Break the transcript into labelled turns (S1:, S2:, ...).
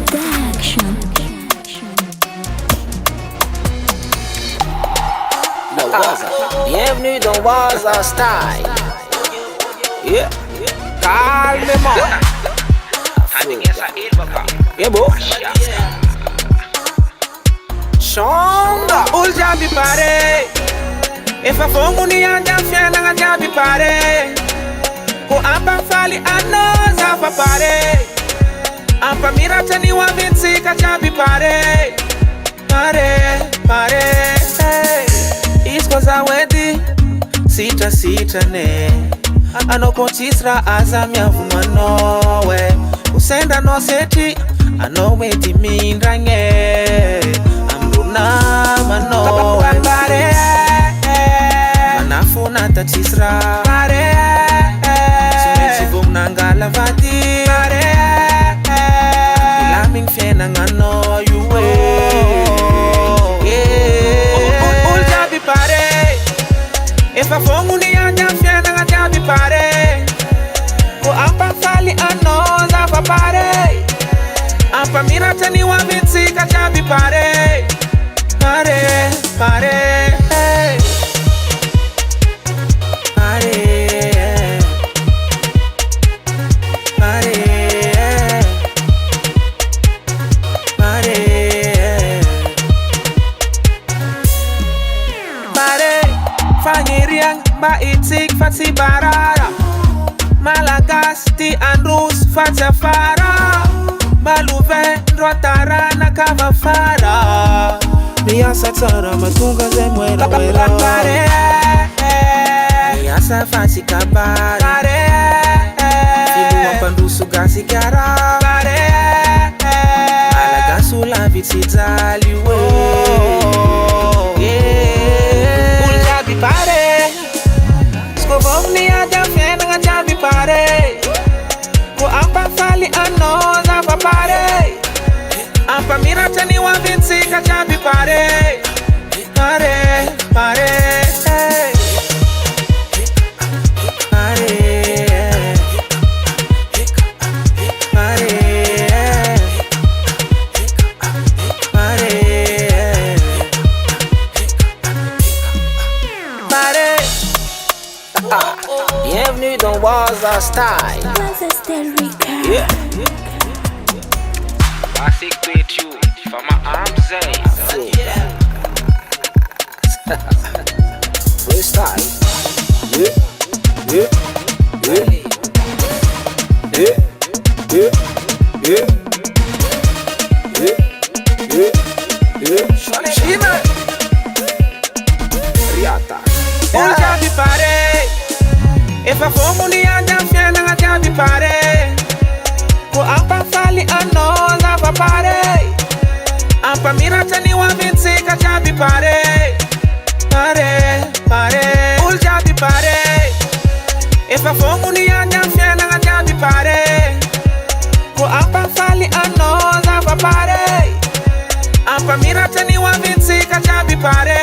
S1: production.
S2: Bienvenue dans Waza Style. Yeah, calmement. Yeah, bo. Shonga, ul jabi pare. If I phone money and jam fiana nga jabi pare. Ko ampa fali ano zafa pare. Ampa mira tani wa vinci ka jabi pare. Pare, pare. It's cause I wedi sita ne. Ano kontisra azamia vumanowe. Usenda no seti ano wedi mindrange. Amruna manowe. Pare, manafuna tatisra. Pare, sumeti vumnangala vati. Pare, ilaming fiena ngano yuwe. Pare, if I phone money and jam fiana nga jabi pare. Ko ampa fali ano zafa pare. Ampa mira tani wa vinci ka jabi pare. Pare, pare, pare, pare, Fangiriang ba itik fati barara. Malagasy andrus fata fara. Maluve rotara na kava fara. Miasa tsara matunga zemwela wela. Pare, miasa fati kabara. Pare, filu wapandusu gasi gara. Pare, malagasu la vitizali we. Pare, scovogni a da fiena nga jabi pare. Ko ampa fali ano zafa pare. Ampa mira tani wa vinci ka jabi pare. Pare, pare, bienvenue dans Waza Style.
S1: Waza Style Rica.
S2: Yeah.
S3: Classic with you for my arms.
S2: Freestyle. Yeah, yeah, yeah, yeah, yeah, yeah, yeah, yeah, yeah. Shima. Riata. Ul jabi pare. If I phone money and jam fiana nga jabi pare. Ko ampa fali ano zafa pare. Ampa mira tani wa vinci ka jabi pare. Pare, pare, ul jabi pare. If I phone money and jam fiana nga jabi pare. Ko ampa fali ano zafa pare. Ampa mira tani wa vinci ka jabi pare.